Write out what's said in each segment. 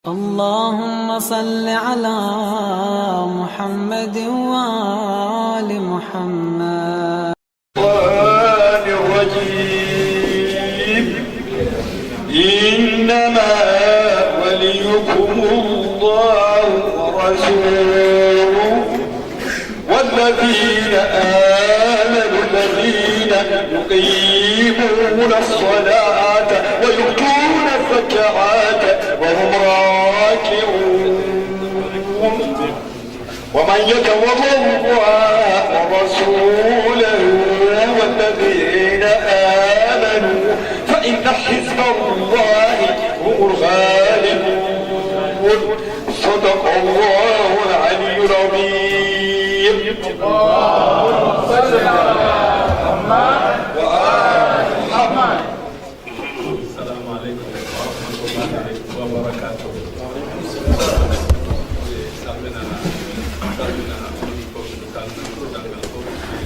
اللهم صل على محمد وآل محمد. الشيطان الرجيم. إنما وليكم الله ورسوله والذين آمنوا الذين يقيمون الصلاة ويؤتون الزكاة وهم راكعون. ومن يتول الله ورسوله والذين آمنوا فإن حزب الله هم الغالبون. صدق الله العلي العظيم. اللهم صل على محمد وآل محمد. السلام عليكم ورحمة الله وبركاته.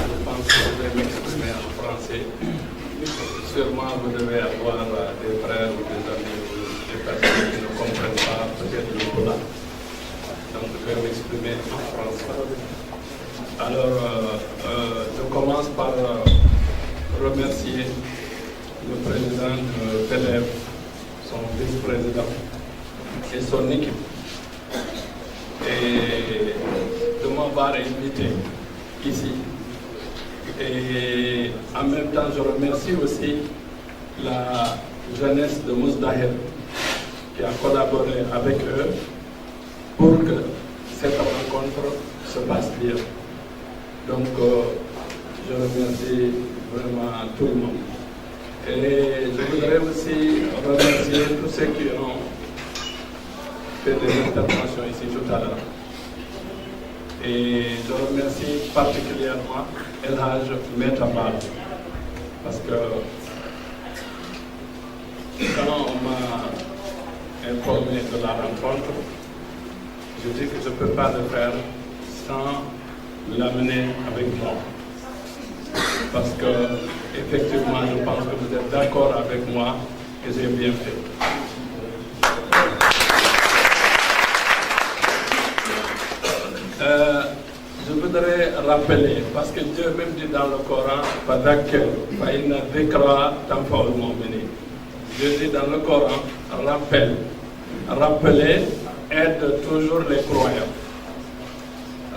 Je pense que je vais m'exprimer en français. Sûrement vous devez avoir des frères ou des amis ou des personnes qui ne comprennent pas peut-être le Bouddha. Donc je vais m'exprimer en français. Alors je commence par remercier le président de FEDEF, son vice-président et son équipe, et de m'avoir invité ici. Et en même temps, je remercie aussi la jeunesse de Mousdahel qui a collaboré avec eux pour que cette rencontre se passe bien. Donc, je remercie vraiment tout le monde. Et je voudrais aussi remercier tous ceux qui ont fait des interventions ici tout à l'heure. Et je remercie particulièrement El Hadj Metabal, parce que quand on m'a informé de la rencontre, je dis que je ne peux pas le faire sans l'amener avec moi. Parce que, effectivement, je pense que vous êtes d'accord avec moi que j'ai bien fait. Je voudrais rappeler, parce que Dieu même dit dans le Coran, Dieu dit dans le Coran, rappelle. Rappeler aide toujours les croyants.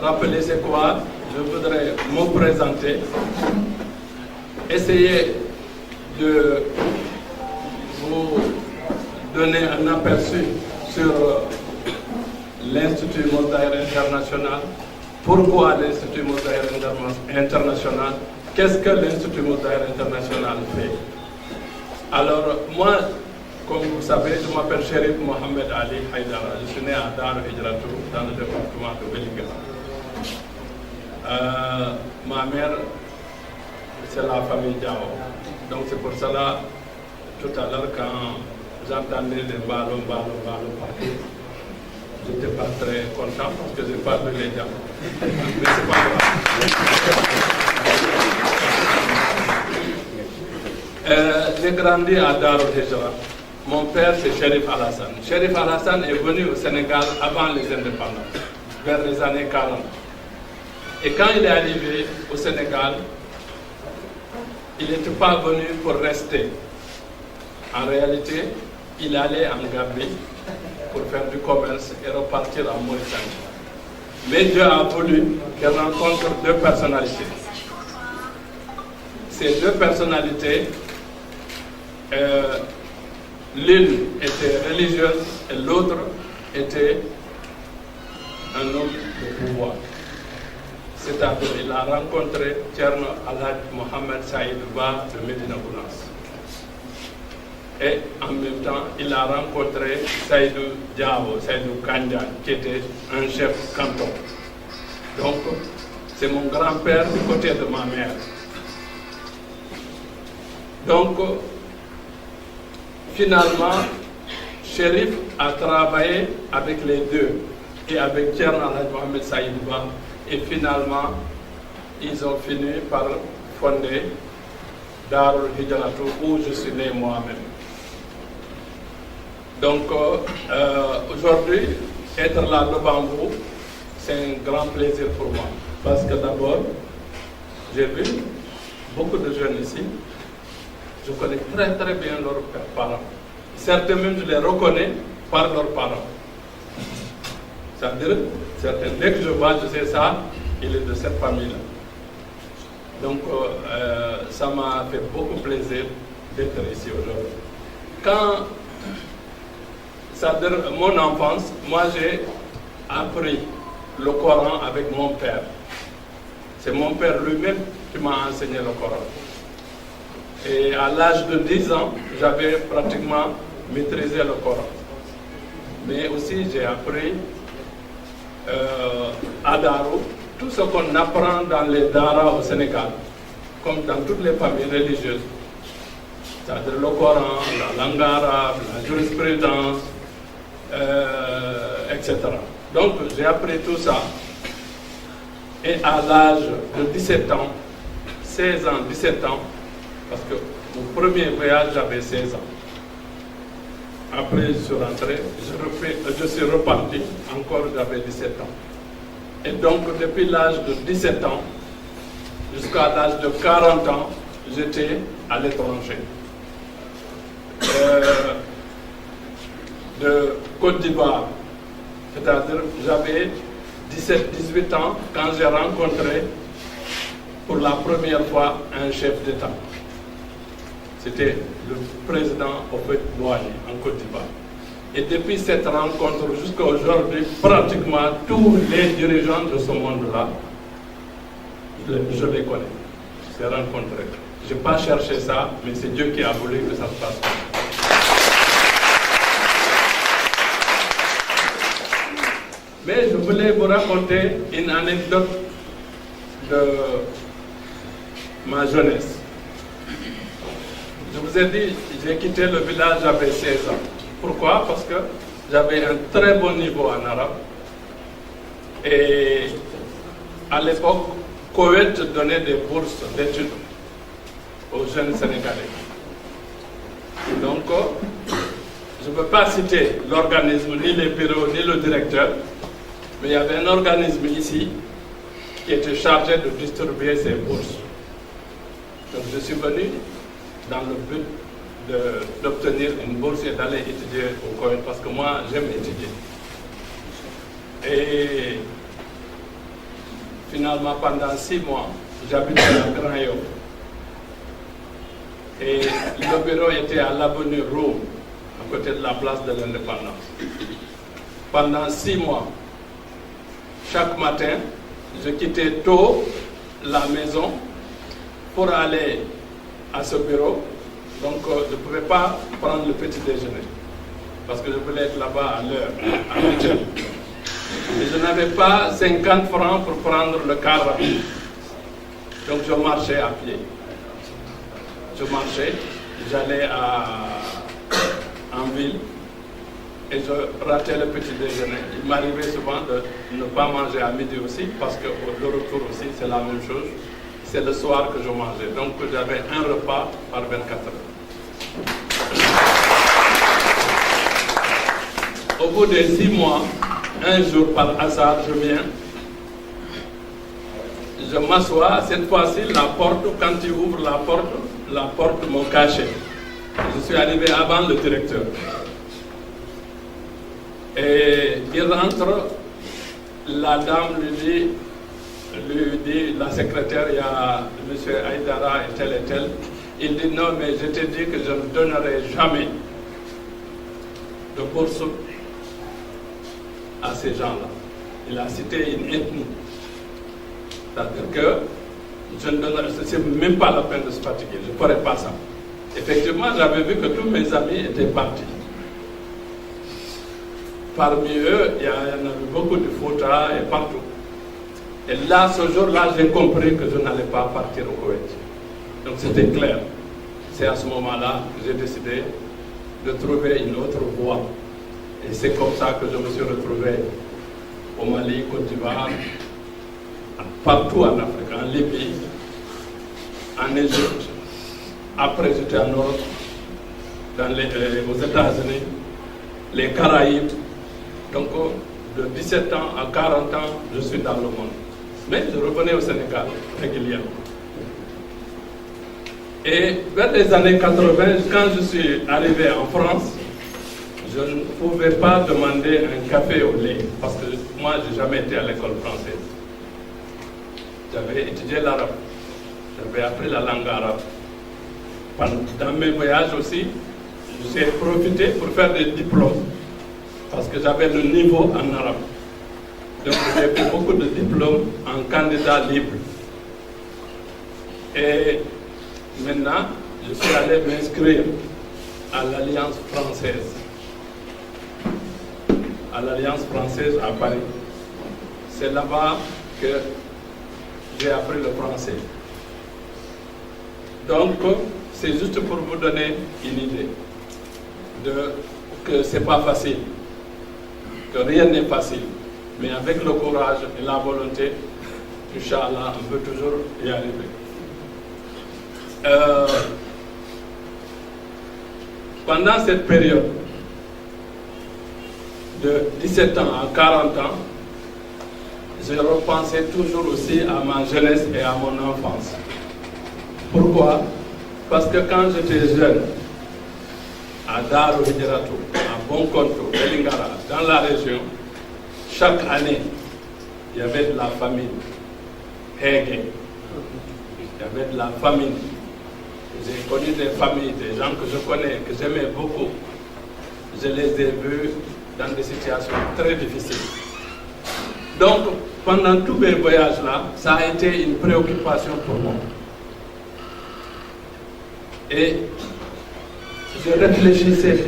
Rappeler c'est quoi? Je voudrais me présenter, essayer de vous donner un aperçu sur l'Institut Mousdahel International. Pourquoi l'Institut Mousdahel International? Qu'est-ce que l'Institut Mousdahel International fait? Alors, moi, comme vous savez, je m'appelle Chérif Mohamed Ali Haïdara. Je suis né à Dar Hijratou, dans le département de Vélingara. Ma mère, c'est la famille Diao. Donc, c'est pour cela, tout à l'heure, quand j'entendais les ballons partout, je n'étais pas très content parce que je n'ai pas vu les gens. Mais c'est pas grave. J'ai grandi à Darou Hijra. Mon père, c'est Chérif Alassane. Chérif Alassane est venu au Sénégal avant les indépendances, vers les années 40. Et quand il est arrivé au Sénégal, il n'était pas venu pour rester. En réalité, il allait en Gambie pour faire du commerce et repartir en Mauritanie. Mais Dieu a voulu qu'il rencontre deux personnalités. Ces deux personnalités, l'une était religieuse et l'autre était un homme de pouvoir. C'est-à-dire qu'il a rencontré Thierno Alhaj Mohamed Saïd Ba de Médina Gounass. Et en même temps, il a rencontré Saïdou Diabo, Saïdou Kandja, qui était un chef canton. Donc, c'est mon grand-père du côté de ma mère. Donc, finalement, Chérif a travaillé avec les deux, et avec Thierno Alhaj Mohamed Saïd Ba, et finalement, ils ont fini par fonder Darul Hijratou, où je suis né moi-même. Donc aujourd'hui, être là devant vous, c'est un grand plaisir pour moi. Parce que d'abord, j'ai vu beaucoup de jeunes ici. Je connais très très bien leurs parents. Certains même, je les reconnais par leurs parents. C'est-à-dire, dès que je vois, je sais ça, il est de cette famille-là. Donc, ça m'a fait beaucoup plaisir d'être ici aujourd'hui. Quand, c'est-à-dire, mon enfance, moi j'ai appris le Coran avec mon père. C'est mon père lui-même qui m'a enseigné le Coran. Et à l'âge de 10 ans, j'avais pratiquement maîtrisé le Coran. Mais aussi, j'ai appris à Darou tout ce qu'on apprend dans les daras au Sénégal, comme dans toutes les familles religieuses. C'est-à-dire le Coran, la langue arabe, la jurisprudence, etc. Donc, j'ai appris tout ça. Et à l'âge de 17 ans, 16 ans, 17 ans, parce que mon premier voyage, j'avais 16 ans. Après, je suis rentré, je suis reparti, encore j'avais 17 ans. Et donc, depuis l'âge de 17 ans, jusqu'à l'âge de 40 ans, j'étais à l'étranger. De Côte d'Ivoire, c'est-à-dire j'avais 17-18 ans quand j'ai rencontré pour la première fois un chef d'État. C'était le président Houphouët-Boigny en Côte d'Ivoire. Et depuis cette rencontre jusqu'à aujourd'hui, pratiquement tous les dirigeants de ce monde-là, je les connais. Je les ai rencontrés. Je n'ai pas cherché ça, mais c'est Dieu qui a voulu que ça se passe. Mais je voulais vous raconter une anecdote de ma jeunesse. Je vous ai dit, j'ai quitté le village, j'avais 16 ans. Pourquoi? Parce que j'avais un très bon niveau en arabe. Et à l'époque, Koweït donnait des bourses d'études aux jeunes Sénégalais. Donc, je ne peux pas citer l'organisme, ni les bureaux, ni le directeur, mais il y avait un organisme ici qui était chargé de distribuer ces bourses. Donc, je suis venu dans le but d'obtenir une bourse et d'aller étudier au Koweït, parce que moi, j'aime étudier. Et finalement, pendant 6 mois, j'habitais à Grand Yoff. Et le bureau était à l'avenue Roume, à côté de la place de l'Indépendance. Pendant 6 mois, chaque matin, je quittais tôt la maison pour aller à ce bureau. Donc, je ne pouvais pas prendre le petit déjeuner parce que je voulais être là-bas à l'heure, à 8h. Et je n'avais pas 50 francs pour prendre le car rapide. Donc, je marchais à pied. Je marchais, j'allais en ville et je ratais le petit déjeuner. Il m'arrivait souvent de ne pas manger à midi aussi parce que le retour aussi, c'est la même chose. C'est le soir que je mangeais. Donc, j'avais un repas par 24 heures. Au bout de 6 mois, un jour par hasard, je viens, je m'assois. Cette fois-ci, la porte, quand tu ouvres la porte me cachait. Je suis arrivé avant le directeur. Et il rentre, la dame lui dit, la secrétaire, il y a M. Aïdara et tel. Il dit non, mais je t'ai dit que je ne donnerai jamais de bourse à ces gens-là. Il a cité une ethnie. C'est-à-dire que je ne donnerai, c'est même pas la peine de se fatiguer, je ne ferai pas ça. Effectivement, j'avais vu que tous mes amis étaient partis. Parmi eux, il y en avait beaucoup de Fouta et partout. Et là, ce jour-là, j'ai compris que je n'allais pas partir au Koweït. Donc c'était clair. C'est à ce moment-là que j'ai décidé de trouver une autre voie. Et c'est comme ça que je me suis retrouvé au Mali, Côte d'Ivoire, partout en Afrique, en Libye, en Égypte. Après, j'étais en Europe, aux États-Unis. les Caraïbes. Donc, de 17 ans à 40 ans, je suis dans le monde. Mais je revenais au Sénégal régulièrement. Et vers les années 80, quand je suis arrivé en France, je ne pouvais pas demander un café au lait, parce que moi, je n'ai jamais été à l'école française. J'avais étudié l'arabe, j'avais appris la langue arabe. Dans mes voyages aussi, j'ai profité pour faire des diplômes, parce que j'avais le niveau en arabe. Donc j'ai fait beaucoup de diplômes en candidat libre. Et maintenant, je suis allé m'inscrire à l'Alliance française. À l'Alliance française à Paris. C'est là-bas que j'ai appris le français. Donc, c'est juste pour vous donner une idée que ce n'est pas facile, que rien n'est facile. Mais avec le courage et la volonté, Inch'Allah, on peut toujours y arriver. Pendant cette période de 17 ans à 40 ans, je repensais toujours aussi à ma jeunesse et à mon enfance. Pourquoi? Parce que quand j'étais jeune, à Darou Hidjaratou, à Bonkonto, Belingara, dans la région, chaque année, il y avait de la famine. Hege. Il y avait de la famine. J'ai connu des familles, des gens que je connais, que j'aimais beaucoup. Je les ai vus dans des situations très difficiles. Donc, pendant tous mes voyages-là, ça a été une préoccupation pour moi. Et je réfléchissais.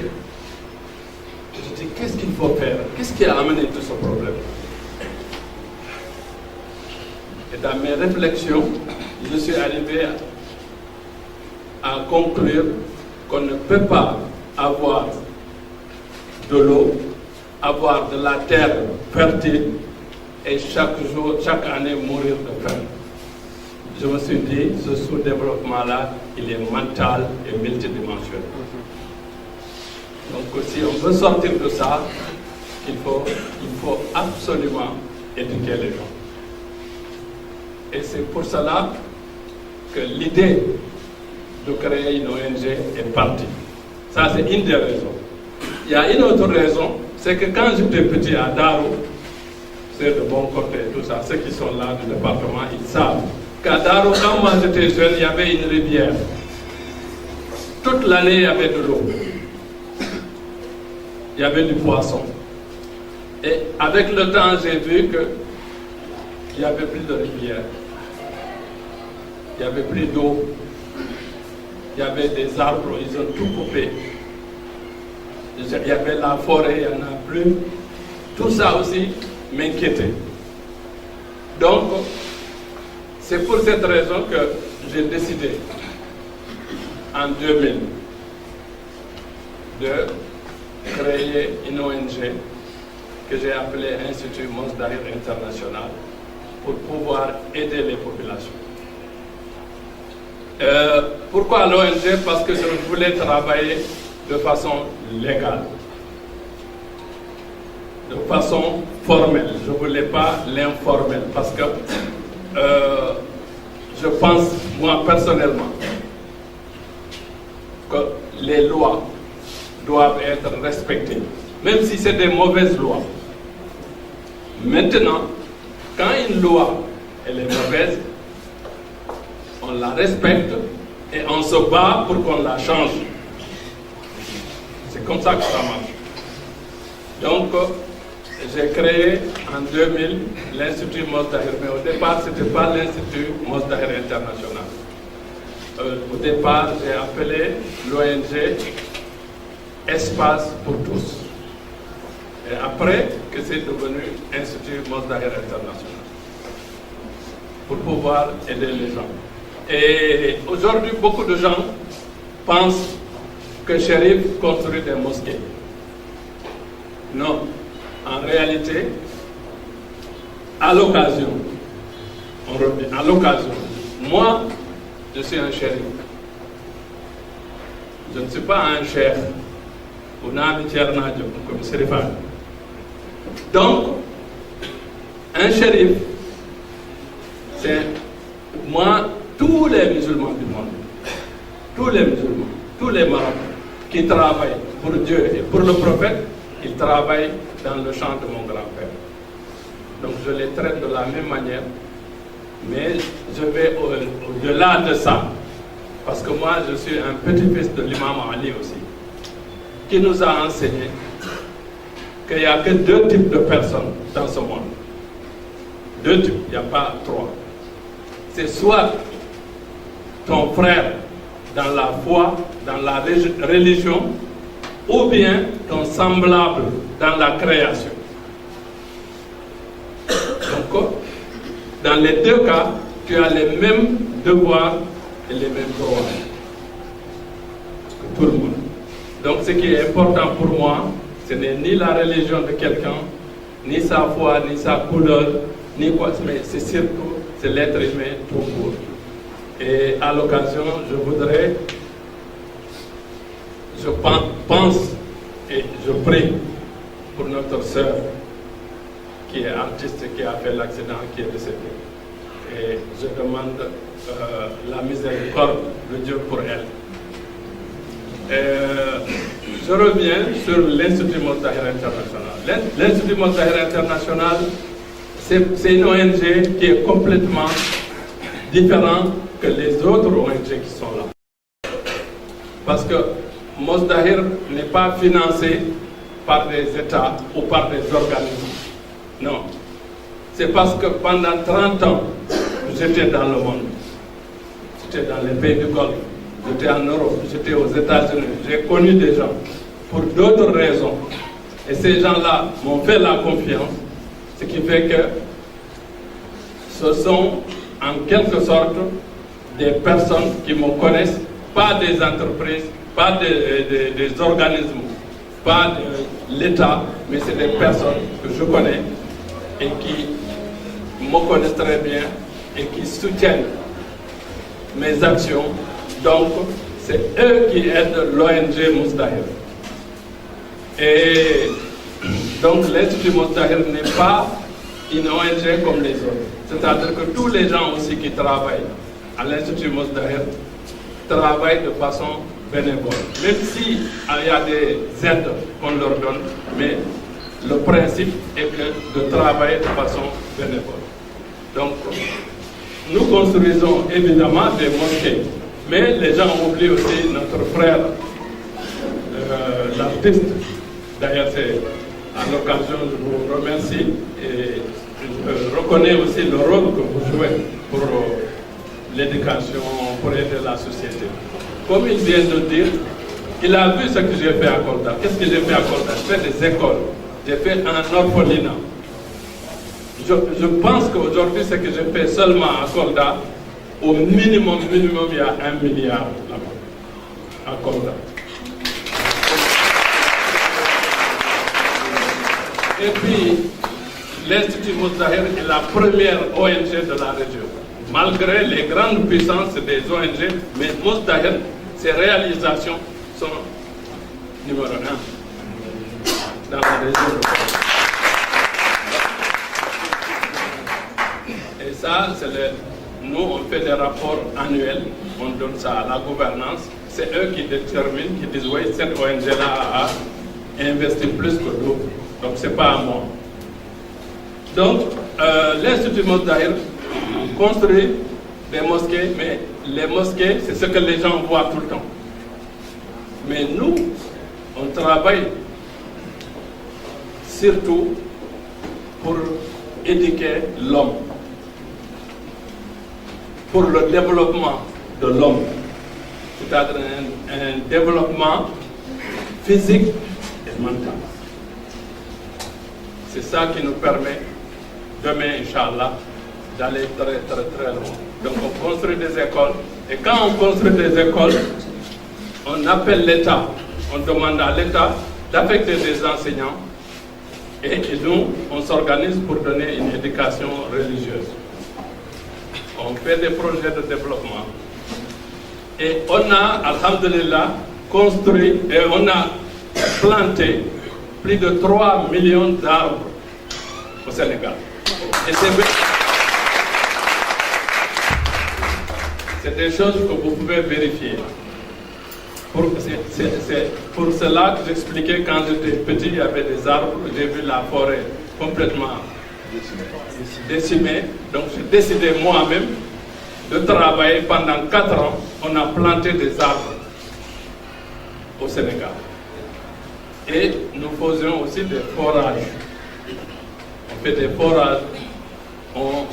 Je dis, qu'est-ce qu'il faut faire? Qu'est-ce qui a amené tout ce problème? Et dans mes réflexions, je suis arrivé à conclure qu'on ne peut pas avoir de l'eau, avoir de la terre fertile et chaque année mourir de faim. Je me suis dit, ce sous-développement-là, il est mental et multidimensionnel. Donc si on veut sortir de ça, il faut absolument éduquer les gens. Et c'est pour cela que l'idée de créer une ONG est partie. Ça, c'est une des raisons. Il y a une autre raison, c'est que quand j'étais petit à Darou, c'est de bon côté, tout ça, ceux qui sont là du département, ils savent qu'à Darou, quand moi j'étais jeune, il y avait une rivière. Toute l'année, il y avait de l'eau. Il y avait du poisson. Et avec le temps, j'ai vu qu'il n'y avait plus de rivière. Il n'y avait plus d'eau. Il y avait des arbres, ils ont tout coupé. Il y avait la forêt, il n'y en a plus. Tout ça aussi m'inquiétait. Donc, c'est pour cette raison que j'ai décidé, en 2000, de créer une ONG que j'ai appelée Institut Mons Dahir International pour pouvoir aider les populations. Pourquoi l'ONG? Parce que je voulais travailler de façon légale, de façon formelle. Je ne voulais pas l'informel parce que je pense, moi personnellement, que les lois doivent être respectées, même si c'est des mauvaises lois. Maintenant, quand une loi elle est mauvaise, on la respecte et on se bat pour qu'on la change. C'est comme ça que ça marche. Donc, j'ai créé en 2000 l'Institut Mons Dahir, mais au départ, ce n'était pas l'Institut Mons Dahir International. Au départ, j'ai appelé l'ONG Espace pour tous. Et après, que c'est devenu Institut Mons Dahir International. Pour pouvoir aider les gens. Et aujourd'hui, beaucoup de gens pensent que Chérif construit des mosquées. Non. En réalité, à l'occasion, moi, je suis un chérif. Je ne suis pas un chef. Donc, un shérif, c'est moi, tous les musulmans du monde, tous les musulmans, tous les marabouts qui travaillent pour Dieu et pour le prophète, ils travaillent dans le champ de mon grand-père. Donc je les traite de la même manière, mais je vais au-delà de ça, parce que moi je suis un petit-fils de l'imam Ali aussi, qui nous a enseigné qu'il n'y a que 2 types de personnes dans ce monde. 2 types, il n'y a pas 3. C'est soit ton frère dans la foi, dans la religion, ou bien ton semblable dans la création. Donc, dans les 2 cas, tu as les mêmes devoirs et les mêmes droits que tout le monde. Donc, ce qui est important pour moi, ce n'est ni la religion de quelqu'un, ni sa foi, ni sa couleur, ni quoi, mais c'est surtout l'être humain tout court. Et à l'occasion, je pense et je prie pour notre sœur qui est artiste, qui a fait l'accident, qui est décédée. Et je demande la miséricorde de Dieu pour elle. Je reviens sur l'Institut Mozdahir International. L'Institut Mozdahir International, c'est une ONG qui est complètement différente que les autres ONG qui sont là. Parce que Mozdahir n'est pas financé par des États ou par des organismes. Non. C'est parce que pendant 30 ans, j'étais dans le monde. J'étais dans les pays du Golfe, j'étais en Europe, j'étais aux États-Unis. J'ai connu des gens pour d'autres raisons. Et ces gens-là m'ont fait la confiance, ce qui fait que ce sont en quelque sorte des personnes qui me connaissent, pas des entreprises, pas des organismes, pas de l'État, mais c'est des personnes que je connais et qui me connaissent très bien et qui soutiennent mes actions. Donc, c'est eux qui aident l'ONG Mozdahir. Et donc, l'Institut Mozdahir n'est pas une ONG comme les autres. C'est-à-dire que tous les gens aussi qui travaillent à l'Institut Mozdahir travaillent de façon bénévole. Même s'il y a des aides qu'on leur donne, mais le principe est de travailler de façon bénévole. Donc, nous construisons évidemment des mosquées, mais les gens oublient aussi notre frère, l'artiste. D'ailleurs, c'est à l'occasion, je vous remercie et je reconnais aussi le rôle que vous jouez pour l'éducation, pour aider la société. Comme il vient de dire, il a vu ce que j'ai fait à Kolda. Qu'est-ce que j'ai fait à Kolda? J'ai fait des écoles, j'ai fait un orphelinat. Je pense qu'aujourd'hui, ce que j'ai fait seulement à Kolda, au minimum, il y a 1 milliard là-bas, à Kolda. Et puis, l'Institut Mozdahir est la première ONG de la région. Malgré les grandes puissances des ONG, mais Mozdahir, ses réalisations sont numéro 1 dans la région. Et ça, nous, on fait des rapports annuels, on donne ça à la gouvernance. C'est eux qui déterminent, qui disent, oui, cette ONG-là a investi plus que d'autres. Donc, ce n'est pas à moi. Donc, l'Institut Mozdahir construit des mosquées, mais les mosquées, c'est ce que les gens voient tout le temps. Mais nous, on travaille surtout pour éduquer l'homme, pour le développement de l'homme, c'est-à-dire un développement physique et mental. C'est ça qui nous permet, demain, Inch'Allah, d'aller très, très, très loin. Donc on construit des écoles, et quand on construit des écoles, on appelle l'État, on demande à l'État d'affecter des enseignants, et nous, on s'organise pour donner une éducation religieuse. On fait des projets de développement. Et on a, alhamdulillah, construit, et on a planté plus de 3 millions d'arbres au Sénégal. Et c'est des choses que vous pouvez vérifier. C'est pour cela que j'expliquais quand j'étais petit, il y avait des arbres, j'ai vu la forêt complètement décimée. Donc j'ai décidé moi-même de travailler pendant 4 ans. On a planté des arbres au Sénégal. Et nous faisions aussi des forages. On fait des forages, on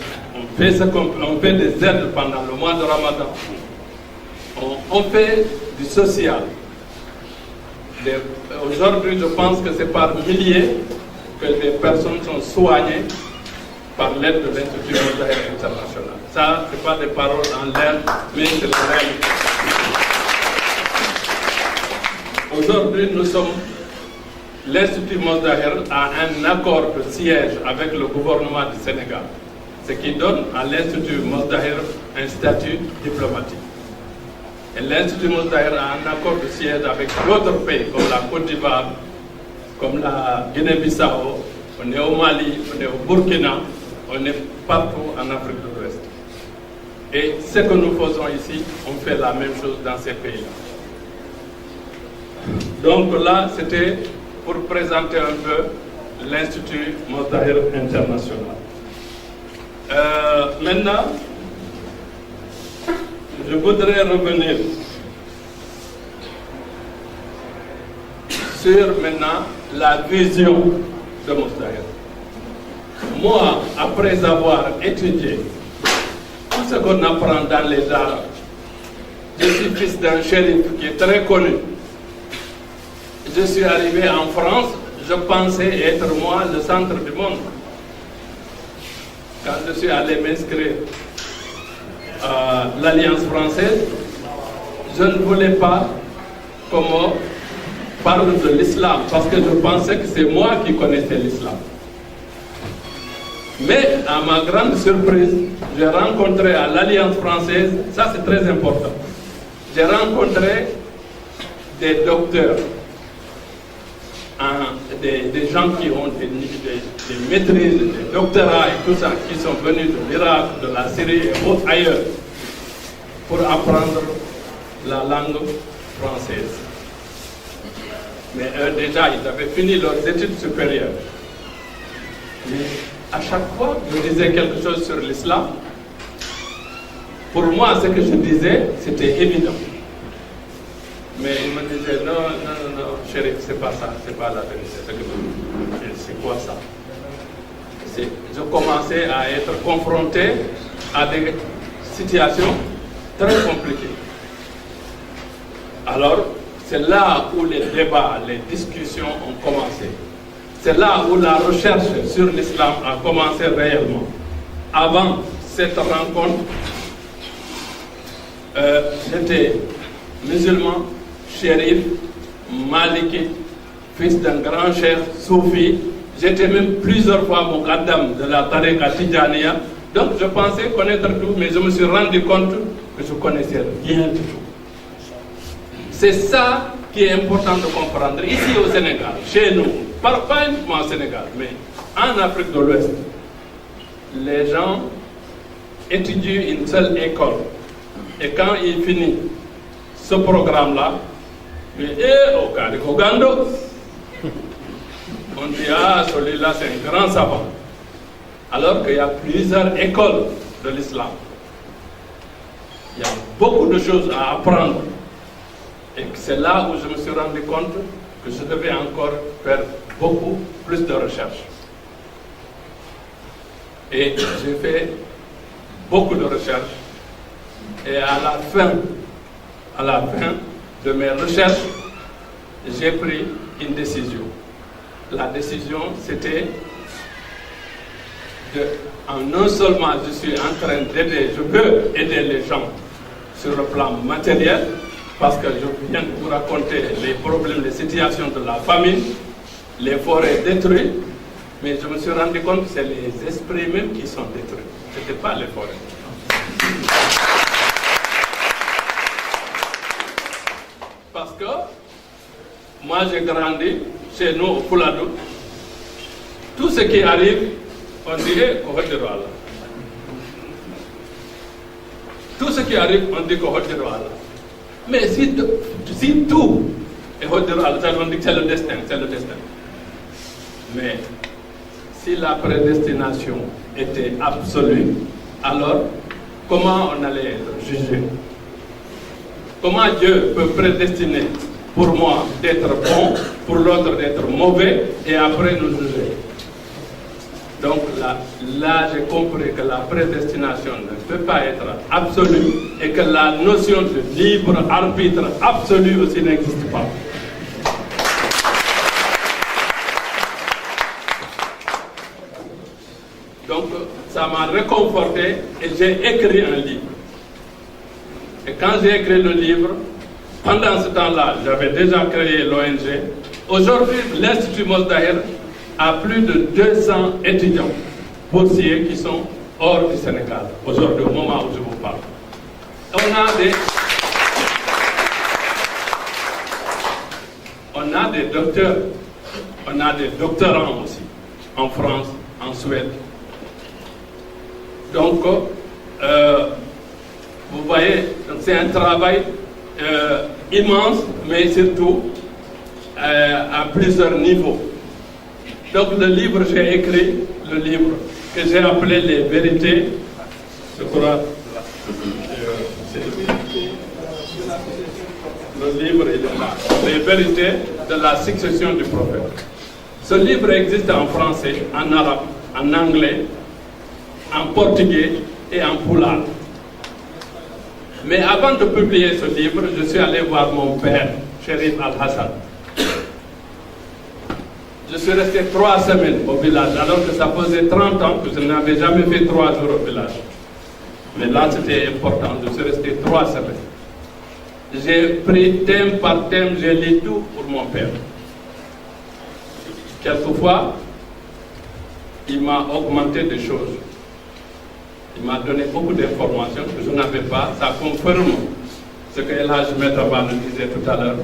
fait des aides pendant le mois de Ramadan. On fait du social. Aujourd'hui, je pense que c'est par milliers que les personnes sont soignées par l'aide de l'Institut Mos Dahir International. Ça, ce n'est pas des paroles en l'air, mais c'est la réalité. Aujourd'hui, l'Institut Mos Dahir a un accord de siège avec le gouvernement du Sénégal, ce qui donne à l'Institut Mos Dahir un statut diplomatique. Et l'Institut Mos Dahir a un accord de siège avec d'autres pays comme la Côte d'Ivoire, comme la Guinée-Bissau, on est au Mali, on est au Burkina, on est partout en Afrique de l'Ouest. Et ce que nous faisons ici, on fait la même chose dans ces pays-là. Donc là, c'était pour présenter un peu l'Institut Mos Dahir International. Maintenant, je voudrais revenir sur maintenant la vision de Mos Dahir. Moi, après avoir étudié tout ce qu'on apprend dans les daara, je suis fils d'un shérif qui est très connu. Je suis arrivé en France, je pensais être moi le centre du monde. Quand je suis allé m'inscrire à l'Alliance française, je ne voulais pas qu'on parle de l'islam, parce que je pensais que c'est moi qui connaissais l'islam. Mais à ma grande surprise, j'ai rencontré à l'Alliance française, ça c'est très important, j'ai rencontré des docteurs, des gens qui ont des maîtrises, des doctorats et tout ça, qui sont venus de l'Irak, de la Syrie et ailleurs, pour apprendre la langue française. Mais eux, déjà, ils avaient fini leurs études supérieures. Mais à chaque fois que je disais quelque chose sur l'islam, pour moi, ce que je disais, c'était évident. Mais ils me disaient, non, chéri, c'est pas ça, c'est pas la vérité. C'est quoi ça? Je commençais à être confronté à des situations très compliquées. Alors, c'est là où les débats, les discussions ont commencé. C'est là où la recherche sur l'islam a commencé réellement. Avant cette rencontre, j'étais musulman, shérif, maliki, fils d'un grand chef soufi. J'étais même plusieurs fois muqaddam de la tariqa Tidjaniya. Donc je pensais connaître tout, mais je me suis rendu compte que je connaissais rien du tout. C'est ça qui est important de comprendre. Ici au Sénégal, chez nous, pas uniquement au Sénégal, mais en Afrique de l'Ouest, les gens étudient une seule école. Et quand ils finissent ce programme-là, au Gando, on dit, ah, celui-là c'est un grand savant. Alors qu'il y a plusieurs écoles de l'islam. Il y a beaucoup de choses à apprendre. Et c'est là où je me suis rendu compte que je devais encore faire beaucoup plus de recherches. Et j'ai fait beaucoup de recherches. Et à la fin de mes recherches, j'ai pris une décision. La décision, c'était non seulement je suis en train d'aider, je veux aider les gens sur le plan matériel, parce que je viens de vous raconter les problèmes, les situations de la famine, les forêts détruites, mais je me suis rendu compte que c'est les esprits même qui sont détruits, ce n'était pas les forêts. Parce que moi j'ai grandi chez nous au Pouladou. Tout ce qui arrive, on dirait qu'on va de roi. Tout ce qui arrive, on dit qu'on va de roi. Mais si tout est roi, on dit que c'est le destin, c'est le destin. Mais si la prédestination était absolue, alors comment on allait être jugé? Comment Dieu peut prédestiner pour moi d'être bon, pour l'autre d'être mauvais, et après nous juger? Donc là j'ai compris que la prédestination ne peut pas être absolue et que la notion de libre arbitre absolu aussi n'existe pas. Donc ça m'a réconforté et j'ai écrit un livre. Et quand j'ai écrit le livre, pendant ce temps-là, j'avais déjà créé l'ONG. Aujourd'hui, l'Institut Mos Daher a plus de 200 étudiants boursiers qui sont hors du Sénégal, aujourd'hui, au moment où je vous parle. On a des docteurs, on a des doctorants aussi, en France, en Suède. Donc, vous voyez, c'est un travail immense, mais surtout à plusieurs niveaux. Donc le livre, j'ai écrit le livre que j'ai appelé Les Vérités, je crois, le livre il est là, Les Vérités de la succession du prophète. Ce livre existe en français, en arabe, en anglais, en portugais et en poulard. Mais avant de publier ce livre, je suis allé voir mon père, Chérif Al-Hassan. Je suis resté 3 semaines au village, alors que ça faisait 30 ans que je n'avais jamais fait 3 jours au village. Mais là, c'était important, je suis resté 3 semaines. J'ai pris thème par thème, j'ai lu tout pour mon père. Quelquefois, il m'a augmenté des choses. Il m'a donné beaucoup d'informations que je n'avais pas. Ça confirme ce que El Hadj Metaba nous disait tout à l'heure.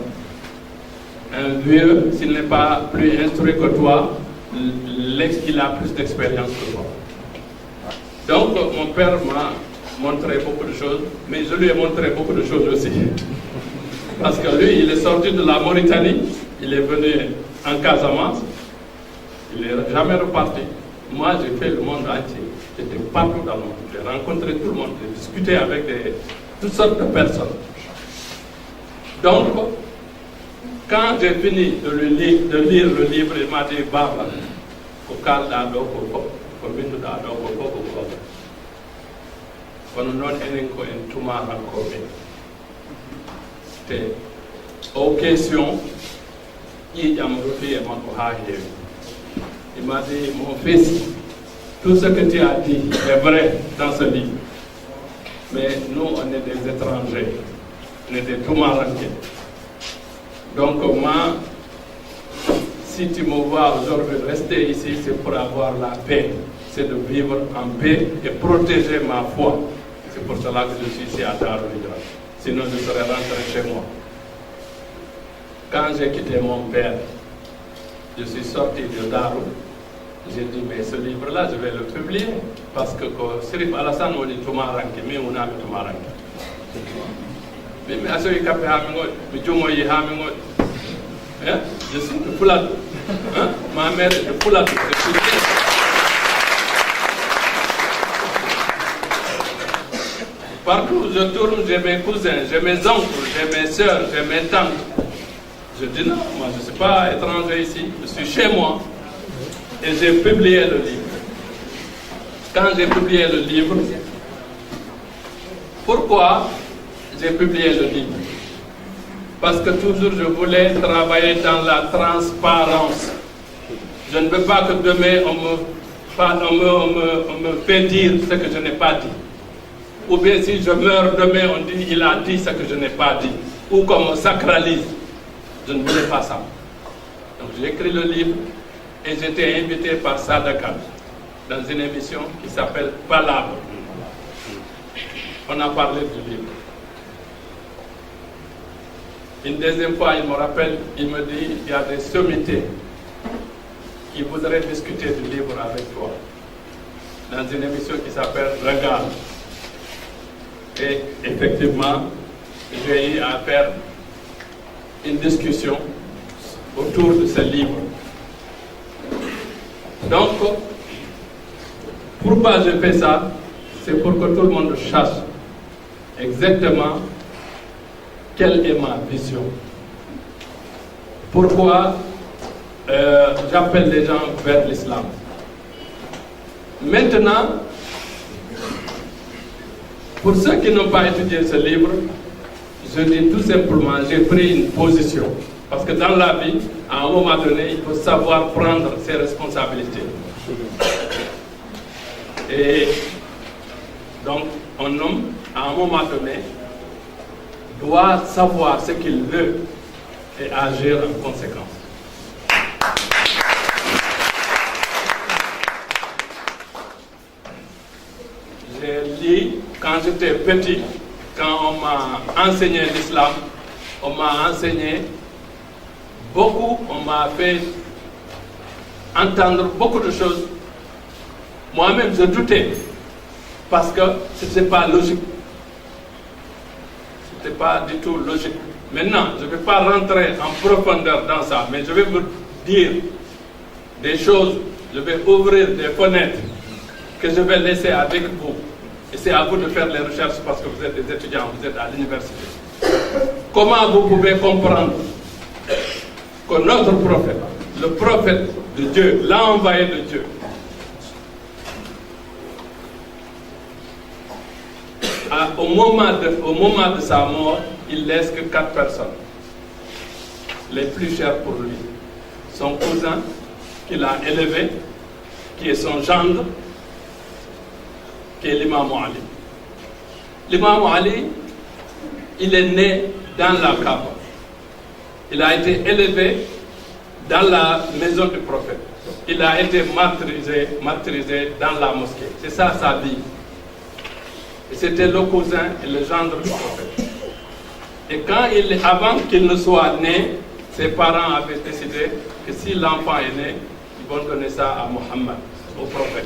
Un vieux, s'il n'est pas plus instruit que toi, il a plus d'expérience que toi. Donc, mon père m'a montré beaucoup de choses, mais je lui ai montré beaucoup de choses aussi. Parce que lui, il est sorti de la Mauritanie, il est venu en Casamance, il n'est jamais reparti. Moi, j'ai fait le monde entier. J'étais partout dans le monde. J'ai rencontré tout le monde, j'ai discuté avec toutes sortes de personnes. Donc, quand j'ai fini de lire le livre, il m'a dit, Baba, kokal da do ko bindu da do ko kono non enen ko en tumarankoɓe te aux questions ƴiƴam roti e makko ha heewi. Il m'a dit, mon fils, tout ce que tu as dit est vrai dans ce livre, mais nous on est des étrangers, on est des tumaranké. Donc moi, si tu me vois aujourd'hui rester ici, c'est pour avoir la paix, c'est de vivre en paix et protéger ma foi. C'est pour cela que je suis ici à Darou Hijra. Sinon je serais rentré chez moi. Quand j'ai quitté mon père, je suis sorti de Darou. J'ai dit, mais ce livre-là, je vais le publier. Parce que Sirif Alassane, on dit Tumaranke, mais on a mis Tumaranke. Mais à ce qu'il y a je suis de Pouladou. Ma mère est de Pouladou. Partout où je tourne, j'ai mes cousins, j'ai mes oncles, j'ai mes soeurs, j'ai mes tantes. Je dis non, moi je ne suis pas étranger ici, je suis chez moi. Et j'ai publié le livre. Quand j'ai publié le livre, pourquoi j'ai publié le livre? Parce que toujours je voulais travailler dans la transparence. Je ne veux pas que demain on me fait dire ce que je n'ai pas dit. Ou bien si je meurs demain, on dit il a dit ce que je n'ai pas dit. Ou qu'on me sacralise. Je ne voulais pas ça. Donc j'ai écrit le livre et j'étais invité par Sadaka dans une émission qui s'appelle Palabre. On a parlé du livre. Une deuxième fois, il me rappelle, il me dit, il y a des sommités qui voudraient discuter du livre avec toi dans une émission qui s'appelle Regarde. Et effectivement, j'ai eu à faire une discussion autour de ce livre. Donc, pourquoi je fais ça? C'est pour que tout le monde sache exactement quelle est ma vision. Pourquoi j'appelle les gens vers l'islam. Maintenant, pour ceux qui n'ont pas étudié ce livre, je dis tout simplement, j'ai pris une position. Parce que dans la vie, à un moment donné, il faut savoir prendre ses responsabilités. Et donc, un homme, à un moment donné, doit savoir ce qu'il veut et agir en conséquence. J'ai lu, quand j'étais petit, quand on m'a enseigné l'islam, on m'a enseigné beaucoup, on m'a fait entendre beaucoup de choses. Moi-même, je doutais, parce que ce n'était pas logique. Ce n'était pas du tout logique. Maintenant, je ne vais pas rentrer en profondeur dans ça, mais je vais vous dire des choses, je vais ouvrir des fenêtres que je vais laisser avec vous. Et c'est à vous de faire les recherches parce que vous êtes des étudiants, vous êtes à l'université. Comment vous pouvez comprendre que notre prophète, le prophète de Dieu, l'envoyé de Dieu, au moment de sa mort, il laisse que 4 personnes, les plus chères pour lui. Son cousin, qu'il a élevé, qui est son gendre, qui est l'imam Ali. L'imam Ali, il est né dans la Kaaba. Il a été élevé dans la maison du prophète. Il a été martyrisé dans la mosquée. C'est ça sa vie. Et c'était le cousin et le gendre du prophète. Et avant qu'il ne soit né, ses parents avaient décidé que si l'enfant est né, ils vont donner ça à Mohammed, au prophète.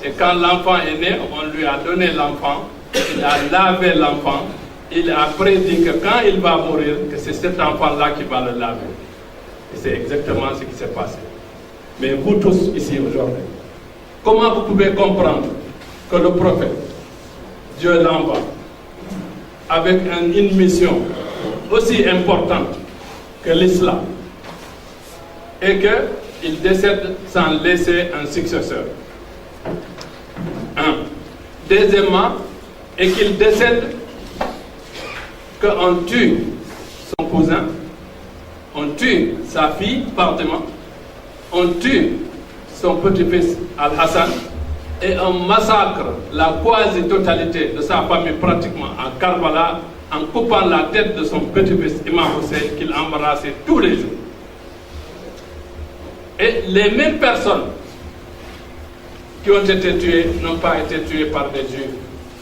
Et quand l'enfant est né, on lui a donné l'enfant, il a lavé l'enfant, il a prédit que quand il va mourir, que c'est cet enfant-là qui va le laver. Et c'est exactement ce qui s'est passé. Mais vous tous ici aujourd'hui, comment vous pouvez comprendre que le prophète, Dieu l'envoie, avec une mission aussi importante que l'islam, et qu'il décède sans laisser un successeur? Un. Deuxièmement, et qu'il décède qu'on tue son cousin, on tue sa fille, Fatima, on tue son petit-fils Al-Hassan, et on massacre la quasi-totalité de sa famille pratiquement à Karbala en coupant la tête de son petit-fils Imam Hussein qu'il embrassait tous les jours. Et les mêmes personnes qui ont été tuées n'ont pas été tuées par des juifs,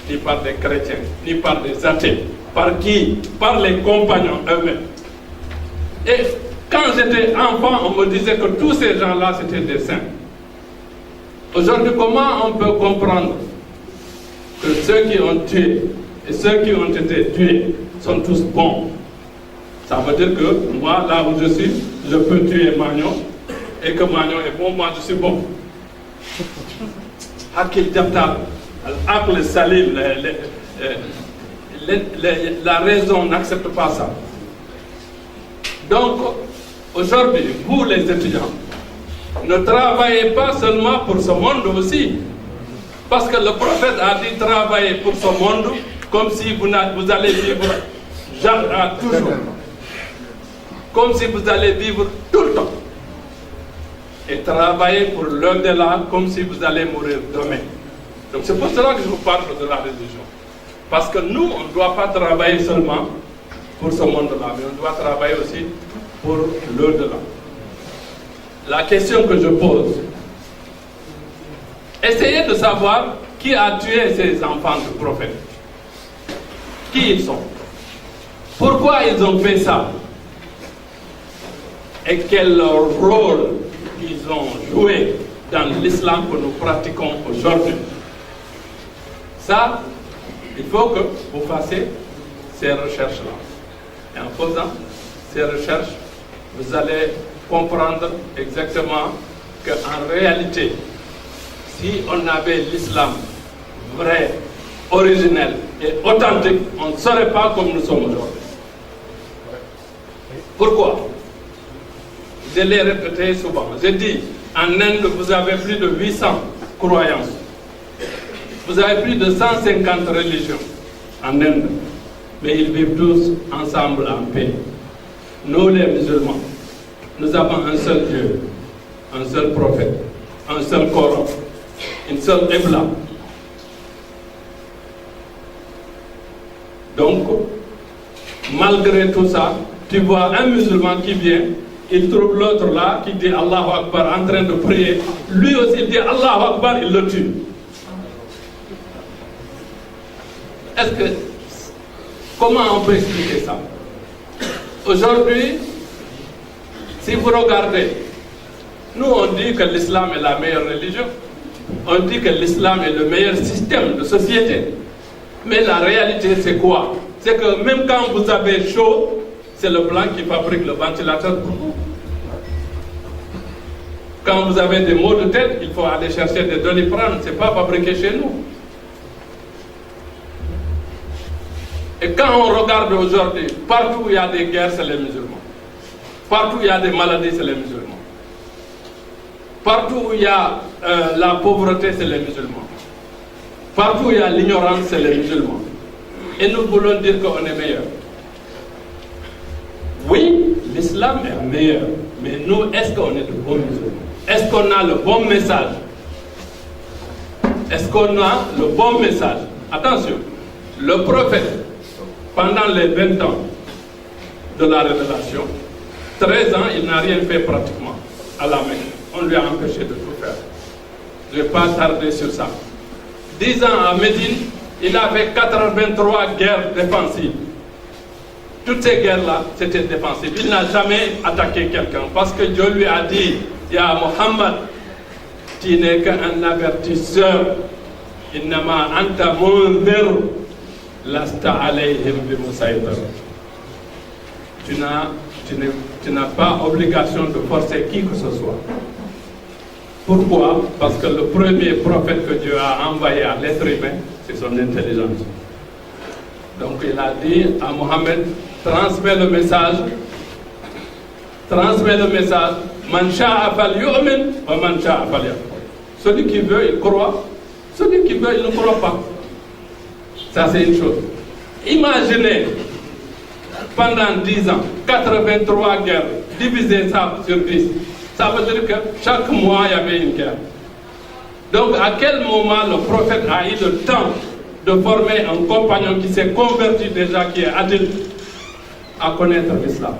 ni par des chrétiens, ni par des athées. Par qui? Par les compagnons eux-mêmes. Et quand j'étais enfant, on me disait que tous ces gens-là, c'était des saints. Aujourd'hui, comment on peut comprendre que ceux qui ont tué et ceux qui ont été tués sont tous bons? Ça veut dire que moi, là où je suis, je peux tuer Magnon et que Magnon est bon, moi je suis bon. Hakil Jabtar, Al-Aql Salim, la raison n'accepte pas ça. Donc, aujourd'hui, vous les étudiants, ne travaillez pas seulement pour ce monde aussi. Parce que le prophète a dit travailler pour ce monde comme si vous allez vivre toujours. Comme si vous allez vivre tout le temps. Et travailler pour l'au-delà comme si vous allez mourir demain. Donc c'est pour cela que je vous parle de la religion. Parce que nous, on ne doit pas travailler seulement pour ce monde-là, mais on doit travailler aussi pour l'au-delà. La question que je pose, essayez de savoir qui a tué ces enfants du prophète. Qui ils sont? Pourquoi ils ont fait ça? Et quel rôle ils ont joué dans l'islam que nous pratiquons aujourd'hui? Ça, il faut que vous fassiez ces recherches-là. Et en faisant ces recherches, vous allez comprendre exactement qu'en réalité, si on avait l'islam vrai, originel et authentique, on ne serait pas comme nous sommes aujourd'hui. Pourquoi? Je l'ai répété souvent. J'ai dit, en Inde, vous avez plus de 800 croyances. Vous avez plus de 150 religions en Inde. Mais ils vivent tous ensemble en paix. Nous, les musulmans, nous avons un seul Dieu, un seul prophète, un seul Coran, une seule Qibla. Donc, malgré tout ça, tu vois un musulman qui vient, il trouve l'autre là qui dit Allahu Akbar en train de prier. Lui aussi il dit Allahu Akbar, il le tue. Est-ce que, comment on peut expliquer ça? Aujourd'hui, si vous regardez, nous on dit que l'islam est la meilleure religion, on dit que l'islam est le meilleur système de société. Mais la réalité c'est quoi? C'est que même quand vous avez chaud, c'est le blanc qui fabrique le ventilateur pour vous. Quand vous avez des maux de tête, il faut aller chercher des Doliprane, ce n'est pas fabriqué chez nous. Et quand on regarde aujourd'hui, partout où il y a des guerres, c'est les musulmans. Partout où il y a des maladies, c'est les musulmans. Partout où il y a la pauvreté, c'est les musulmans. Partout où il y a l'ignorance, c'est les musulmans. Et nous voulons dire qu'on est meilleur. Oui, l'islam est meilleur. Mais nous, est-ce qu'on est de bons musulmans? Est-ce qu'on a le bon message? Est-ce qu'on a le bon message? Attention, le prophète, pendant les 20 ans de la révélation, 13 ans, il n'a rien fait pratiquement à la Mecque. On lui a empêché de tout faire. Je ne vais pas tarder sur ça. 10 ans à Médine, il a fait 83 guerres défensives. Toutes ces guerres-là, c'était défensif. Il n'a jamais attaqué quelqu'un parce que Dieu lui a dit, Ya Muhammad, tu n'es qu'un avertisseur. Innama anta munzir, lasta alayhim bimusaytir. Tu n'as pas obligation de forcer qui que ce soit. Pourquoi? Parce que le premier prophète que Dieu a envoyé à l'être humain, c'est son intelligence. Donc il a dit à Mohammed, transmets le message, man sha'a falyu'min wa man sha'a falyakfur. Celui qui veut, il croit. Celui qui veut, il ne croit pas. Ça, c'est une chose. Imaginez, pendant 10 ans, 83 guerres, divisez ça sur 10. Ça veut dire que chaque mois, il y avait une guerre. Donc, à quel moment le prophète a eu le temps de former un compagnon qui s'est converti déjà, qui est adulte, à connaître l'islam?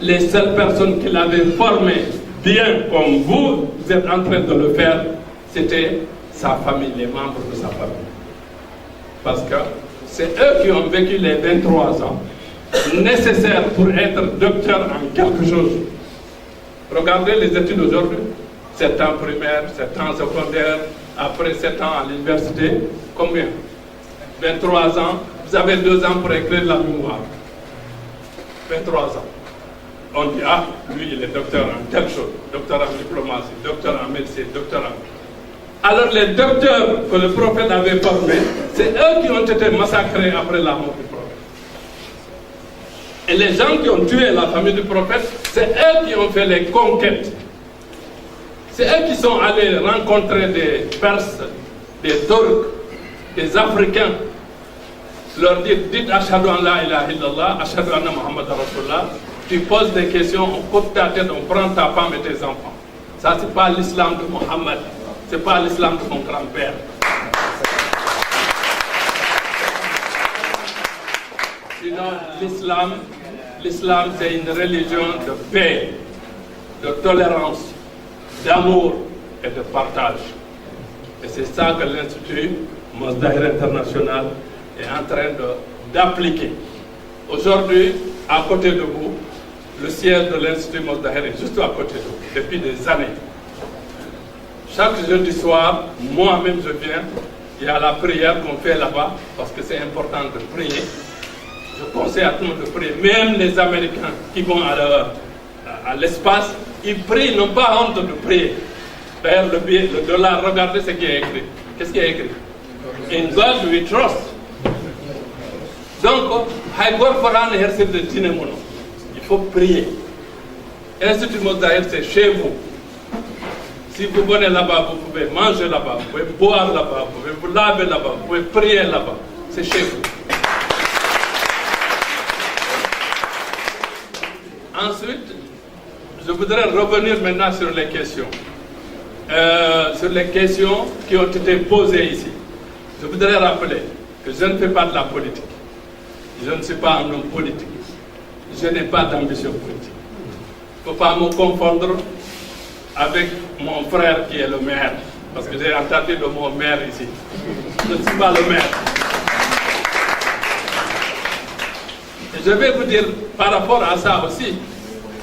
Les seules personnes qui l'avaient formé bien comme vous êtes en train de le faire, c'était sa famille, les membres de sa famille. Parce que c'est eux qui ont vécu les 23 ans nécessaires pour être docteur en quelque chose. Regardez les études aujourd'hui. 7 ans primaire, 7 ans secondaire, après 7 ans à l'université. Combien? 23 ans. Vous avez 2 ans pour écrire la mémoire. 23 ans. On dit, ah, lui, il est docteur en telle chose, docteur en diplomatie, docteur en médecine, docteur en... Alors les docteurs que le prophète avait formés, c'est eux qui ont été massacrés après la mort du prophète. Et les gens qui ont tué la famille du prophète, c'est eux qui ont fait les conquêtes. C'est eux qui sont allés rencontrer des Perses, des Turcs, des Africains, leur dire, dites Ashhadu an la ilaha illallah, Ashhadu anna Muhammad Rasulullah. Tu poses des questions, on coupe ta tête, on prend ta femme et tes enfants. Ça, c'est pas l'islam de Mohammed. C'est pas l'islam de mon grand-père. Sinon, l'islam, c'est une religion de paix, de tolérance, d'amour et de partage. Et c'est ça que l'Institut Mozdahir International est en train d'appliquer. Aujourd'hui, à côté de vous, le siège de l'Institut Mos Daher est juste à côté de vous, depuis des années. Chaque jeudi soir, moi-même je viens, il y a la prière qu'on fait là-bas, parce que c'est important de prier. Je conseille à tout le monde de prier. Même les Américains qui vont à l'espace, ils prient, n'ont pas honte de prier. D'ailleurs, le dollar, regardez ce qui est écrit. Qu'est-ce qui est écrit? In God we trust. Donc, il faut prier. L'Institut Mos Daher, c'est chez vous. Si vous venez là-bas, vous pouvez manger là-bas, vous pouvez boire là-bas, vous pouvez vous laver là-bas, vous pouvez prier là-bas. C'est chez vous. Ensuite, je voudrais revenir maintenant sur les questions. Qui ont été posées ici. Je voudrais rappeler que je ne fais pas de la politique. Je ne suis pas un homme politique. Je n'ai pas d'ambition politique. Il ne faut pas me confondre avec mon frère qui est le maire. Parce que j'ai entendu le mot maire ici. Je ne suis pas le maire. Et je vais vous dire, par rapport à ça aussi,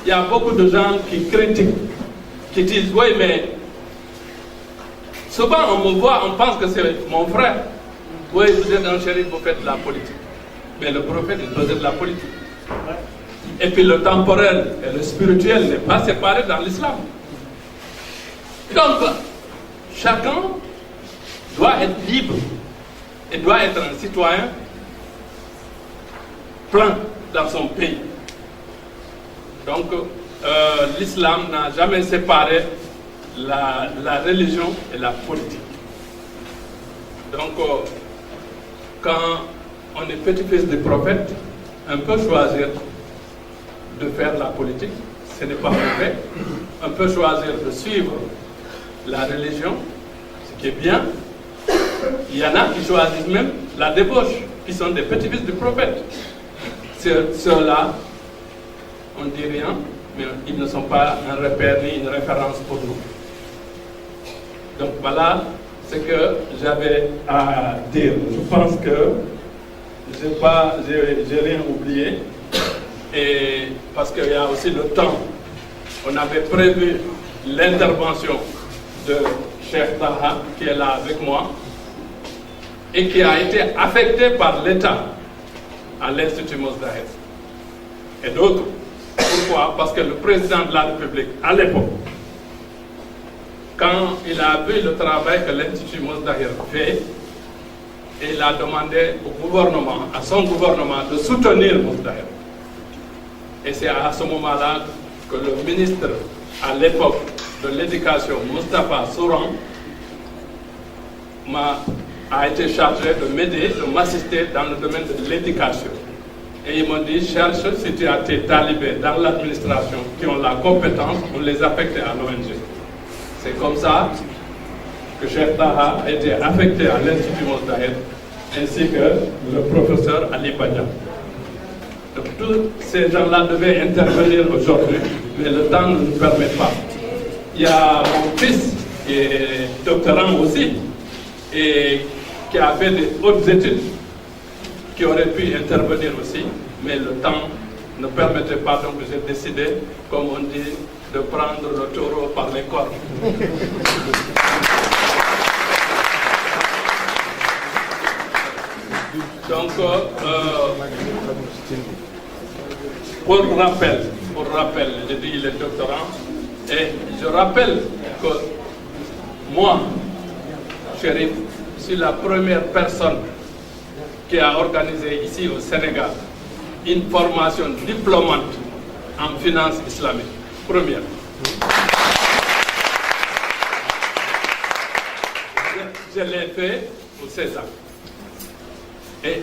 il y a beaucoup de gens qui critiquent, qui disent, oui, mais souvent on me voit, on pense que c'est mon frère. Oui, vous êtes un shérif, vous faites de la politique. Mais le prophète, il faisait de la politique. Et puis le temporel et le spirituel n'est pas séparé dans l'islam. Donc, chacun doit être libre et doit être un citoyen plein dans son pays. Donc, l'islam n'a jamais séparé la religion et la politique. Donc, quand on est petit-fils du prophète, on peut choisir de faire la politique, ce n'est pas mauvais. On peut choisir de suivre la religion, ce qui est bien. Il y en a qui choisissent même la débauche, qui sont des petits-fils du prophète. Ceux-là, on ne dit rien, mais ils ne sont pas un repère ni une référence pour nous. Donc voilà ce que j'avais à dire. Je pense que j'ai rien oublié. Et parce qu'il y a aussi le temps. On avait prévu l'intervention de Cheikh Taha, qui est là avec moi, et qui a été affecté par l'État à l'Institut Mos Daher. Et d'autres. Pourquoi? Parce que le président de la République, à l'époque, quand il a vu le travail que l'Institut Mos Daher fait, il a demandé au gouvernement, à son gouvernement, de soutenir Mos Daher. Et c'est à ce moment-là que le ministre, à l'époque, de l'Éducation, Moustapha Souran, a été chargé de m'aider, de m'assister dans le domaine de l'éducation. Et ils m'ont dit, cherche si tu as tes talibés dans l'administration qui ont la compétence, on les affecte à l'ONG. C'est comme ça que Cheikh Taha a été affecté à l'Institut Mos Daher, ainsi que le professeur Ali Badian. Donc tous ces gens-là devaient intervenir aujourd'hui, mais le temps ne nous permet pas. Il y a mon fils, qui est doctorant aussi, et qui a fait des hautes études, qui aurait pu intervenir aussi, mais le temps ne permettait pas, donc j'ai décidé, comme on dit, de prendre le taureau par les cornes. Donc, pour rappel, je dis il est doctorant, et je rappelle que moi, Chérif, je suis la première personne qui a organisé ici au Sénégal une formation diplômante en finance islamique. Première. Je l'ai fait au César. Et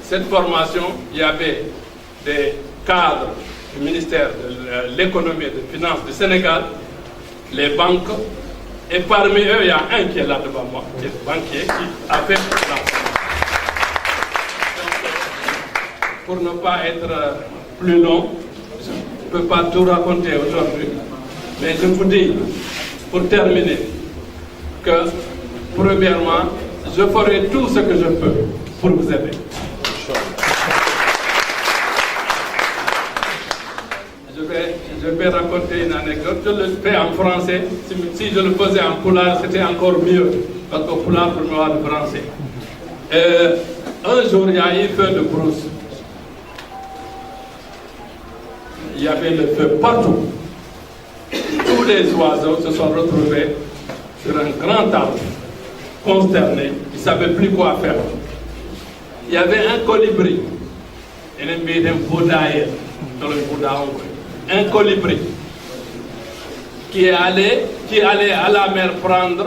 cette formation, il y avait des cadres du ministère de l'économie et des finances du Sénégal, les banques, et parmi eux, il y a un qui est là devant moi, qui est banquier, qui a fait la Pour ne pas être plus long, je ne peux pas tout raconter aujourd'hui, mais je vous dis, pour terminer, que premièrement, je ferai tout ce que je peux pour vous aider. je vais raconter une anecdote. Je le fais en français. Si je le faisais en pulaar, c'était encore mieux. Parce que pulaar pour moi le français. Un jour, il y a eu feu de brousse. Il y avait le feu partout. Tous les oiseaux se sont retrouvés sur un grand arbre, consternés. Ils ne savaient plus quoi faire. Il y avait un colibri. Un colibri qui allait à la mer prendre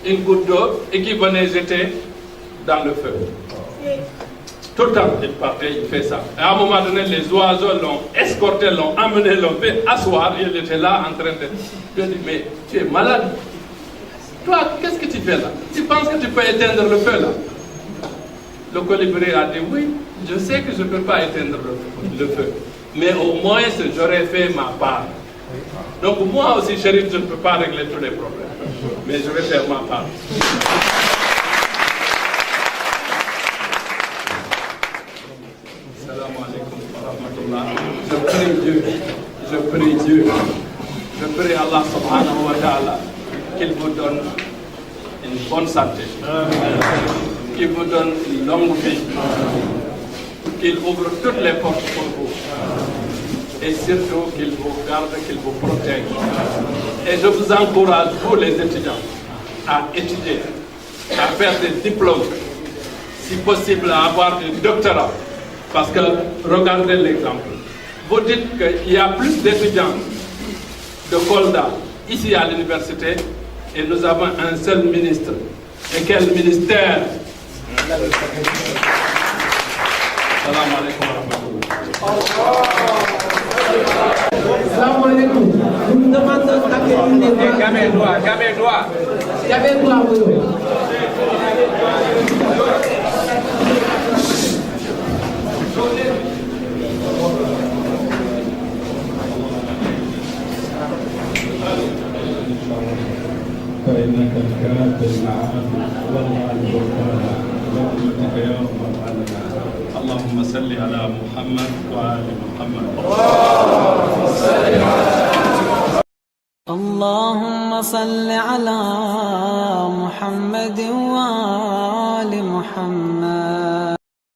une goutte d'eau et qui venait jeter dans le feu. Tout le temps, il partait, il fait ça. Et à un moment donné, les oiseaux l'ont escorté, l'ont amené, l'ont fait asseoir. Il était là en train de... Je dis, mais tu es malade. Toi, qu'est-ce que tu fais là? Tu penses que tu peux éteindre le feu là? Le colibri a dit, oui, je sais que je ne peux pas éteindre le feu. Mais au moins, j'aurais fait ma part. Donc moi aussi, Chérif, je ne peux pas régler tous les problèmes. Mais je vais faire ma part. Salam alaikum wa rahmatullah. Je prie Allah subhanahu wa ta'ala qu'il vous donne une bonne santé, qu'il vous donne une longue vie, qu'il ouvre toutes les portes pour vous et surtout qu'il vous garde, qu'il vous protège. Et je vous encourage, vous les étudiants, à étudier, à faire des diplômes, si possible à avoir des doctorats. Parce que, regardez l'exemple. Vous dites qu'il y a plus d'étudiants de Kolda ici à l'université et nous avons un seul ministre. Et quel ministère? Salam alaikum wa rahmatullah. Salam alaikum. Nous nous demandons à quel niveau. Gamé-toi. فإنك الكافر العافي والله الوفاء برحمتك يا رب العالمين. اللهم صل على محمد وآل محمد. اللهم صل على محمد وآل محمد.